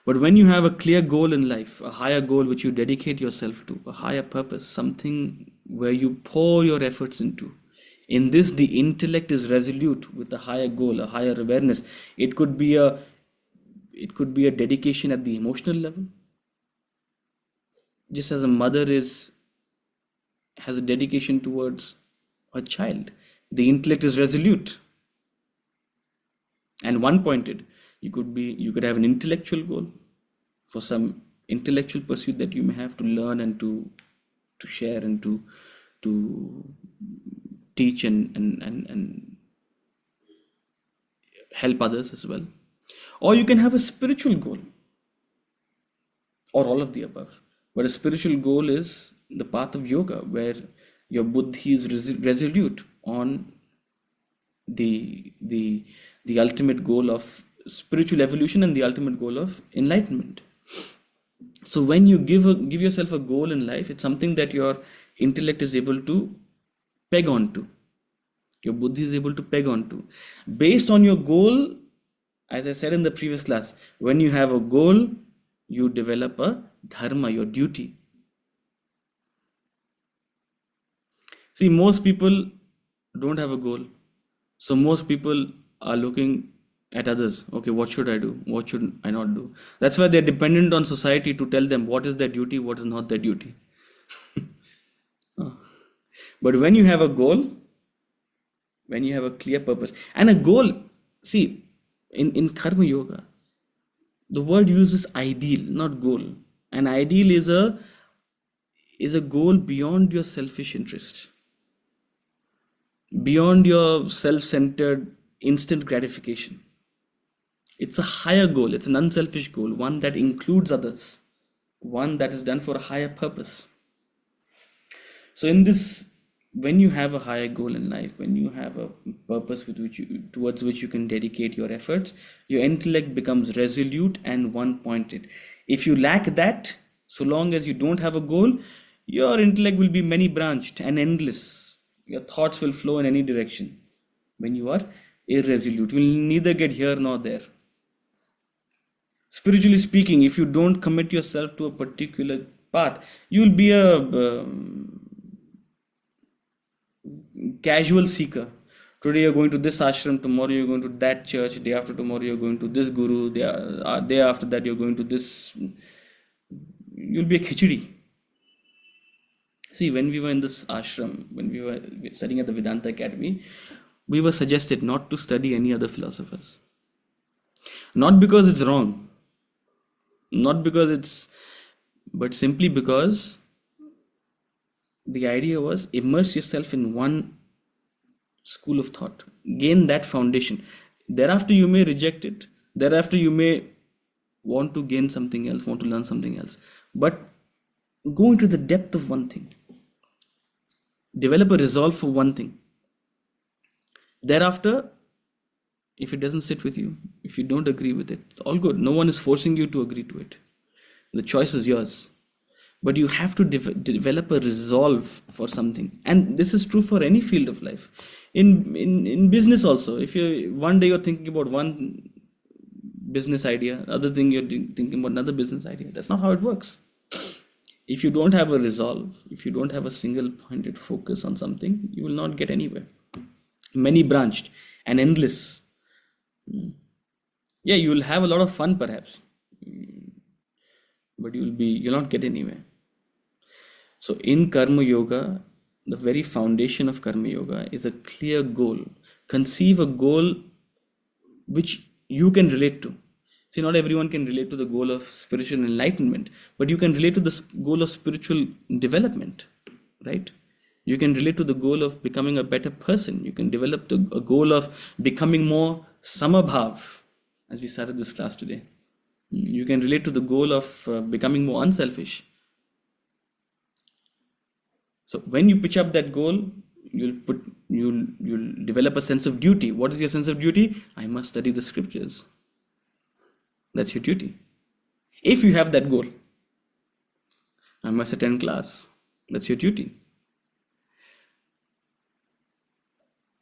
But when you have a clear goal in life, a higher goal which you dedicate yourself to, a higher purpose, something where you pour your efforts into, in this the intellect is resolute with a higher goal, a higher awareness. It could be a dedication at the emotional level. Just as a mother has a dedication towards her child, the intellect is resolute and one-pointed. You could have an intellectual goal for some intellectual pursuit that you may have to learn and to share and to teach and help others as well. Or you can have a spiritual goal, or all of the above. But a spiritual goal is the path of yoga, where your buddhi is resolute on the ultimate goal of spiritual evolution and the ultimate goal of enlightenment. So when you give yourself a goal in life, it's something that your intellect is able to peg onto. Your buddhi is able to peg onto. Based on your goal, as I said in the previous class, when you have a goal, you develop a dharma, your duty. See, most people don't have a goal. So most people are looking at others. Okay, what should I do? What should I not do? That's why they're dependent on society to tell them what is their duty, what is not their duty. But when you have a goal, when you have a clear purpose and a goal, see, in Karma Yoga, the word uses ideal, not goal. An ideal is a goal beyond your selfish interest, beyond your self-centered instant gratification. It's a higher goal. It's an unselfish goal, one that includes others, one that is done for a higher purpose. So in this, when you have a higher goal in life, when you have a purpose towards which you can dedicate your efforts, your intellect becomes resolute and one-pointed. If you lack that, so long as you don't have a goal, your intellect will be many-branched and endless. Your thoughts will flow in any direction. When you are irresolute, you will neither get here nor there. Spiritually speaking, if you don't commit yourself to a particular path, you will be a casual seeker. Today you're going to this ashram, tomorrow you're going to that church, day after tomorrow you're going to this guru, day after that you're going to this. You'll be a khichdi. See, when we were in this ashram, when we were studying at the Vedanta Academy, we were suggested not to study any other philosophers. Not because it's wrong, but simply because the idea was immerse yourself in one school of thought, gain that foundation. Thereafter you may reject it, thereafter you may want to gain something else, want to learn something else, but go into the depth of one thing, develop a resolve for one thing. Thereafter, if it doesn't sit with you, if you don't agree with it, it's all good. No one is forcing you to agree to it. The choice is yours. But you have to develop a resolve for something. And this is true for any field of life. In business also, if one day you're thinking about one business idea, other thing you're thinking about another business idea. That's not how it works. If you don't have a resolve, if you don't have a single-pointed focus on something, you will not get anywhere. Many-branched and endless. Yeah, you will have a lot of fun perhaps, but you'll not get anywhere. So in Karma Yoga, the very foundation of Karma Yoga is a clear goal. Conceive a goal which you can relate to. See, not everyone can relate to the goal of spiritual enlightenment, but you can relate to the goal of spiritual development, right? You can relate to the goal of becoming a better person. You can develop a goal of becoming more samabhav, as we started this class today. You can relate to the goal of becoming more unselfish. So when you pitch up that goal, you'll develop a sense of duty. What is your sense of duty? I must study the scriptures. That's your duty. If you have that goal, I must attend class. That's your duty.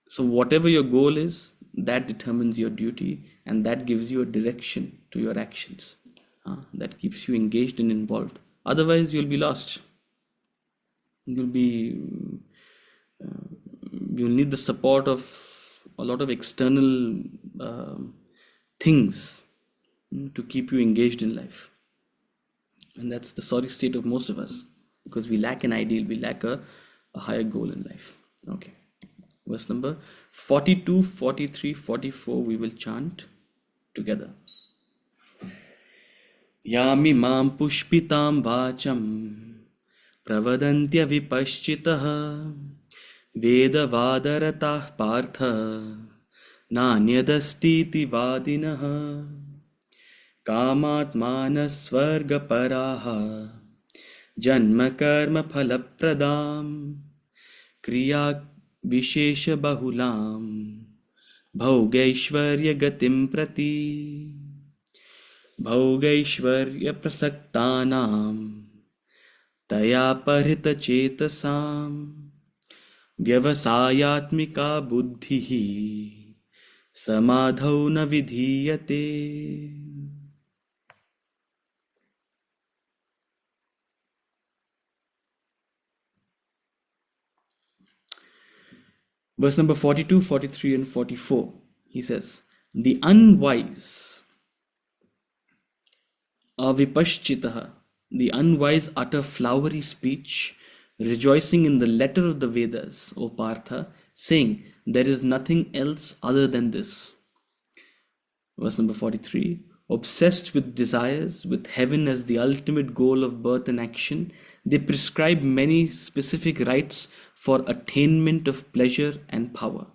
So whatever your goal is, that determines your duty, and that gives you a direction to your actions. That keeps you engaged and involved. Otherwise, you'll be lost. You'll need the support of a lot of external things to keep you engaged in life. And that's the sorry state of most of us, because we lack an ideal, we lack a higher goal in life. Okay. Verse number 42, 43, 44, we will chant together. Yami mam pushpitam vacham pravadantya vipaschitah vedavadarata partha nanyadastiti vadinah kamatmana svargaparaha janma karma phalapradam kriya vishesha bahulam bhogaishvarya gatim prati bhogaishvarya prasaktanam taya parita chetasam vyavasayatmika buddhihi samadhau na vidhiyate. Verse number 42, 43, and 44, he says, the unwise are vipaschitaha, the unwise utter flowery speech, rejoicing in the letter of the Vedas, O Partha, saying, there is nothing else other than this. Verse number 43, obsessed with desires, with heaven as the ultimate goal of birth and action, they prescribe many specific rites for attainment of pleasure and power.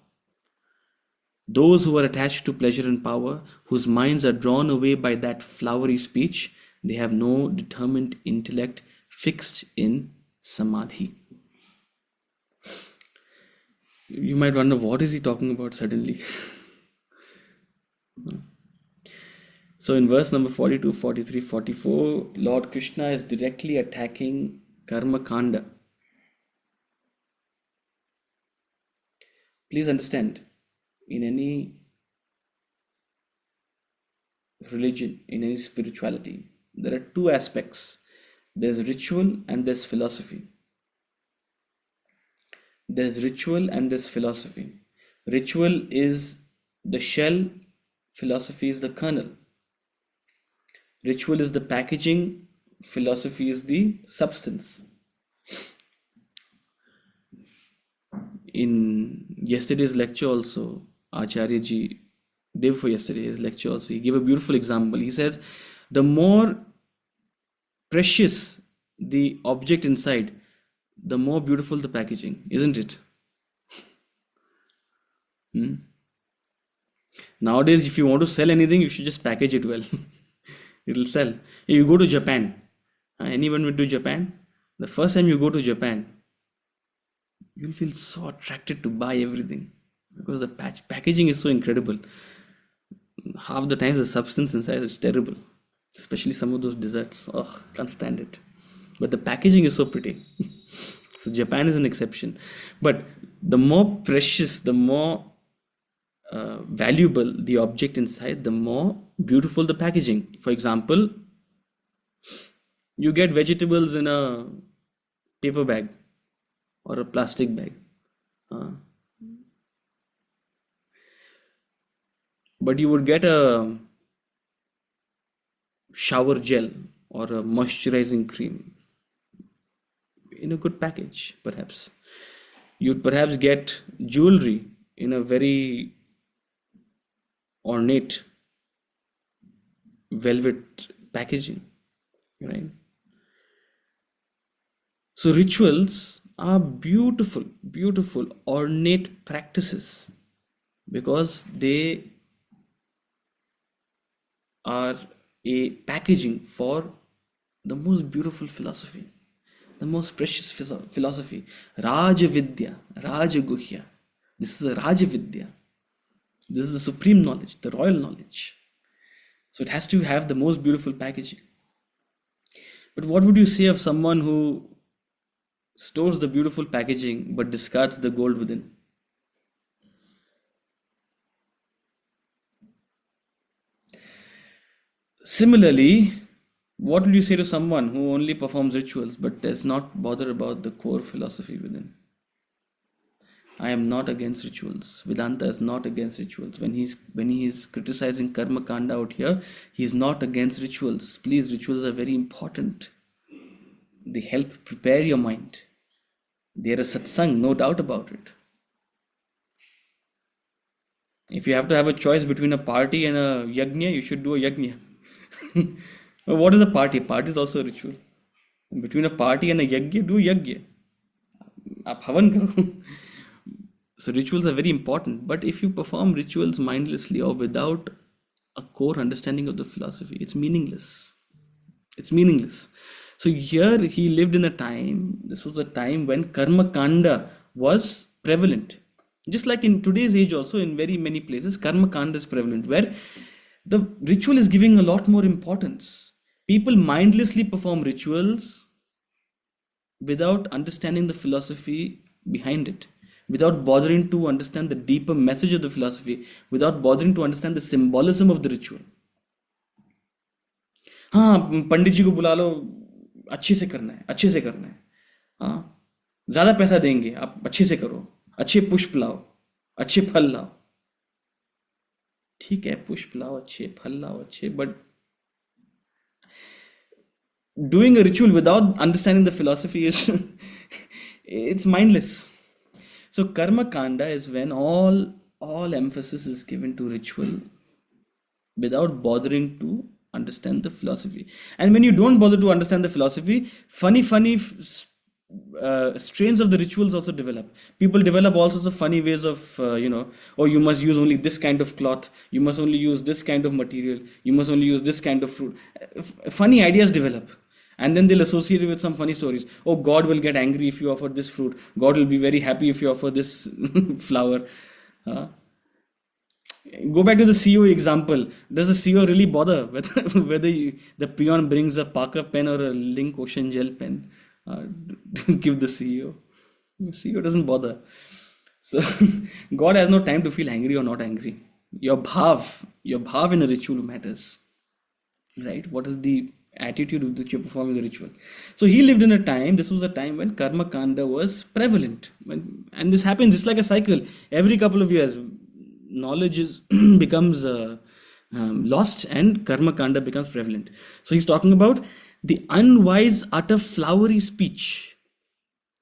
Those who are attached to pleasure and power, whose minds are drawn away by that flowery speech, they have no determined intellect fixed in samadhi. You might wonder, what is he talking about suddenly? So in verse number 42, 43, 44, Lord Krishna is directly attacking Karma Kanda. Please understand, in any religion, in any spirituality, there are two aspects. There's ritual and there's philosophy. There's ritual and there's philosophy. Ritual is the shell, philosophy is the kernel. Ritual is the packaging, philosophy is the substance. In yesterday's lecture also, Acharya ji, day before yesterday, his lecture also, he gave a beautiful example. He says, the more precious the object inside, the more beautiful the packaging, isn't it? Nowadays, if you want to sell anything, you should just package it well. It'll sell. You go to Japan. Anyone went to Japan? The first time you go to Japan, you'll feel so attracted to buy everything because the packaging is so incredible. Half the times the substance inside is terrible, especially some of those desserts. Oh, can't stand it. But the packaging is so pretty. So Japan is an exception. But the more precious, the more valuable the object inside, the more beautiful the packaging. For example, you get vegetables in a paper bag or a plastic bag. But you would get a shower gel or a moisturizing cream in a good package, perhaps. You'd perhaps get jewelry in a very ornate velvet packaging, right? So rituals are beautiful, beautiful, ornate practices because they are a packaging for the most beautiful philosophy, the most precious philosophy, Rajavidya, Rajaguhya. This is a Rajavidya. This is the supreme knowledge, the royal knowledge. So it has to have the most beautiful packaging. But what would you say of someone who stores the beautiful packaging but discards the gold within? Similarly, what would you say to someone who only performs rituals but does not bother about the core philosophy within? I am not against rituals. Vedanta is not against rituals. When he is criticizing karma kanda out here, he is not against rituals. Please, rituals are very important. They help prepare your mind. They are a satsang, no doubt about it. If you have to have a choice between a party and a yajna, you should do a yajna. What is a party? A party is also a ritual. Between a party and a yajna, do yajna. आप हवन करो. So rituals are very important, but if you perform rituals mindlessly or without a core understanding of the philosophy, it's meaningless. It's meaningless. So here he lived in a time, this was a time when karma kanda was prevalent. Just like in today's age also, in very many places, karma kanda is prevalent, where the ritual is giving a lot more importance. People mindlessly perform rituals without understanding the philosophy behind it, without bothering to understand the deeper message of the philosophy, without bothering to understand the symbolism of the ritual. हाँ, पंडित जी को बुला लो, अच्छे से करना है, अच्छे से करना है. हाँ, ज़्यादा पैसा देंगे, आप अच्छे से करो, अच्छे पुष्प लाओ, अच्छे फल लाओ. ठीक है, पुष्प लाओ अच्छे, फल लाओ अच्छे, but doing a ritual without understanding the philosophy is it's mindless. So karma kanda is when all emphasis is given to ritual without bothering to understand the philosophy. And when you don't bother to understand the philosophy, funny strains of the rituals also develop. People develop all sorts of funny ways of oh, you must use only this kind of cloth, you must only use this kind of material, you must only use this kind of fruit. Funny ideas develop. And then they'll associate it with some funny stories. Oh, God will get angry if you offer this fruit. God will be very happy if you offer this flower. Go back to the CEO example. Does the CEO really bother whether the peon brings a Parker pen or a Link Ocean Gel pen to give the CEO? The CEO doesn't bother. So God has no time to feel angry or not angry. Your bhav in a ritual matters. Right? What is the attitude with which you're performing the ritual? So he lived in a time, this was a time when karma kanda was prevalent. And this happens, it's like a cycle. Every couple of years, knowledge becomes lost and karma kanda becomes prevalent. So he's talking about the unwise utter flowery speech.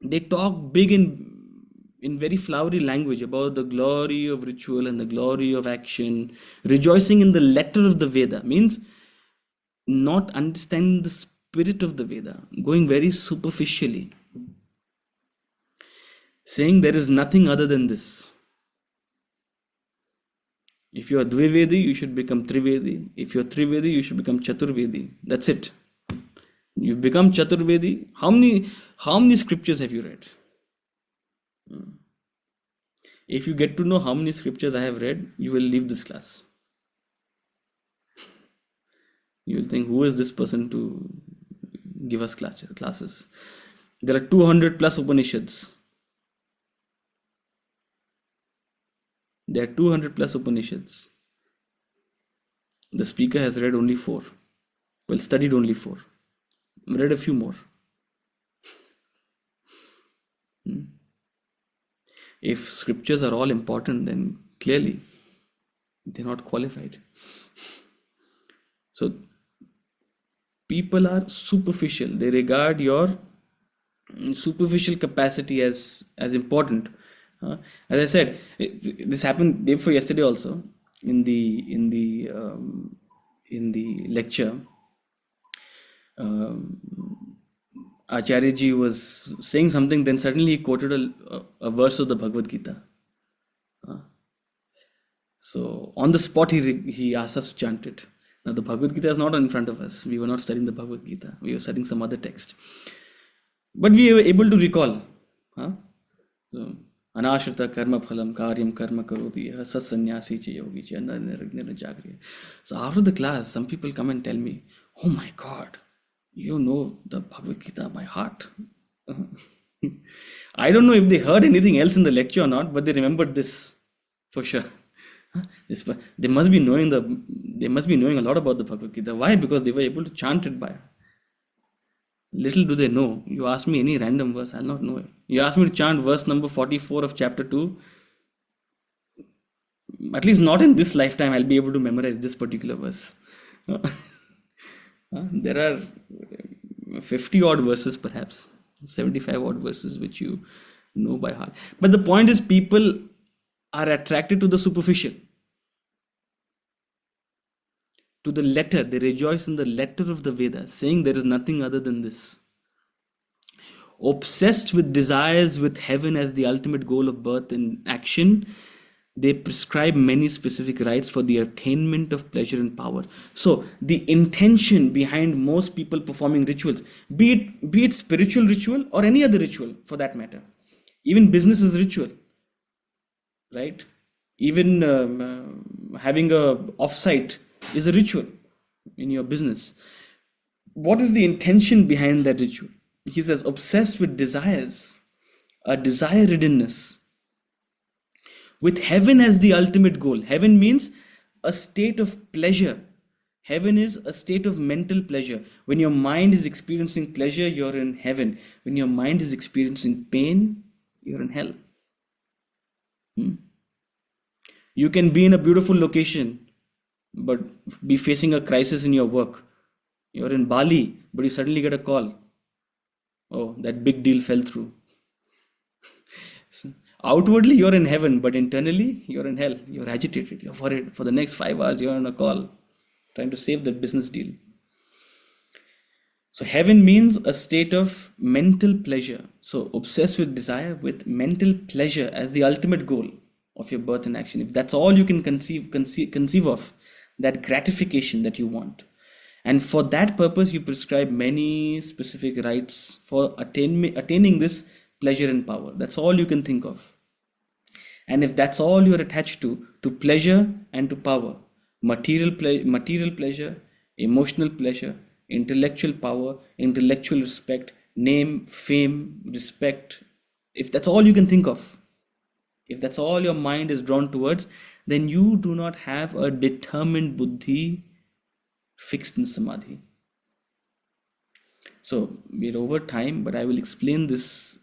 They talk big in very flowery language about the glory of ritual and the glory of action, rejoicing in the letter of the Veda, means not understanding the spirit of the Veda, going very superficially, saying there is nothing other than this. If you are Dvivedi, you should become Trivedi. If you are Trivedi, you should become Chaturvedi. That's it. You've become Chaturvedi. How many scriptures have you read? If you get to know how many scriptures I have read, you will leave this class. You will think, who is this person to give us classes? There are 200 plus Upanishads. There are 200 plus Upanishads. The speaker has read only 4. Well, studied only 4. Read a few more. If scriptures are all important, then clearly they're not qualified. So people are superficial. They regard your superficial capacity as important. As I said, this happened day before yesterday also in the in the lecture, Acharya ji was saying something, then suddenly he quoted a verse of the Bhagavad Gita. So on the spot, he asked us to chant it. Now the Bhagavad Gita is not in front of us. We were not studying the Bhagavad Gita. We were studying some other text. But we were able to recall. So, Anashrita karma phalam karyam karma karoti satsanyasi cha yogi cha nirajna jagriya. So after the class, some people come and tell me, "Oh my God, you know the Bhagavad Gita by heart." I don't know if they heard anything else in the lecture or not, but they remembered this for sure. They must be knowing a lot about the Bhagavad Gita. Why? Because they were able to chant it by. Little do they know. You ask me any random verse, I'll not know it. You ask me to chant verse number 44 of chapter 2, at least not in this lifetime, I'll be able to memorize this particular verse. There are 50 odd verses, perhaps 75 odd verses, which you know by heart. But the point is, people are attracted to the superficial, to the letter. They rejoice in the letter of the Vedas, saying there is nothing other than this. Obsessed with desires with heaven as the ultimate goal of birth and action, they prescribe many specific rites for the attainment of pleasure and power. So the intention behind most people performing rituals, be it spiritual ritual or any other ritual for that matter, even business is ritual, right? Even having a offsite is a ritual in your business. What is the intention behind that ritual? He says, obsessed with desires, a desire-riddenness, with heaven as the ultimate goal. Heaven means a state of pleasure. Heaven is a state of mental pleasure. When your mind is experiencing pleasure, you're in heaven. When your mind is experiencing pain, you're in hell. You can be in a beautiful location, but be facing a crisis in your work. You're in Bali, but you suddenly get a call. Oh, that big deal fell through. So, outwardly, you're in heaven, but internally, you're in hell. You're agitated. You're worried. For the next 5 hours, you're on a call, trying to save that business deal. So, heaven means a state of mental pleasure. So, obsessed with desire, with mental pleasure as the ultimate goal of your birth and action. If that's all you can conceive of, that gratification that you want. And for that purpose, you prescribe many specific rites for attaining this pleasure and power. That's all you can think of. And if that's all you're attached to pleasure and to power, material pleasure, emotional pleasure, intellectual power, intellectual respect, name, fame, respect, if that's all you can think of, if that's all your mind is drawn towards, then you do not have a determined buddhi fixed in samadhi. So we're over time, but I will explain this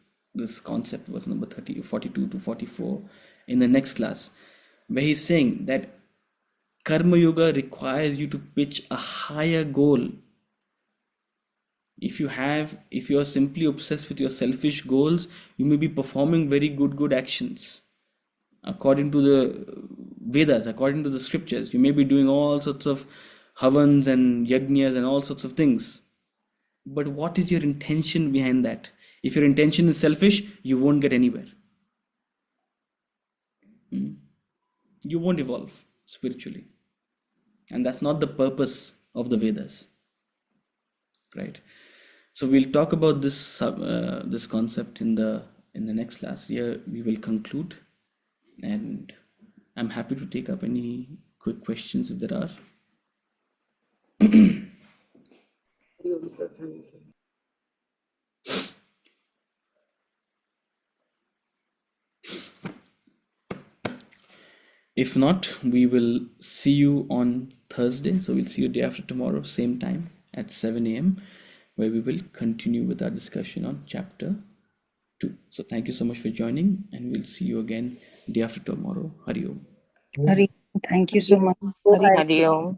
concept, verse number 42 to 44, in the next class, where he's saying that Karma Yoga requires you to pitch a higher goal. If you're simply obsessed with your selfish goals, you may be performing very good actions. According to the Vedas, according to the scriptures, you may be doing all sorts of havans and yajnas and all sorts of things. But what is your intention behind that? If your intention is selfish, you won't get anywhere. You won't evolve spiritually. And that's not the purpose of the Vedas. Right? So we'll talk about this concept in the next class. Here we will conclude. And I'm happy to take up any quick questions if there are. If not, we will see you on Thursday. So we'll see you day after tomorrow, same time at 7 a.m., where we will continue with our discussion on chapter 2. So thank you so much for joining, and we'll see you again day after tomorrow. Hari Om. Hari, thank you so much. Hari. Hari Om.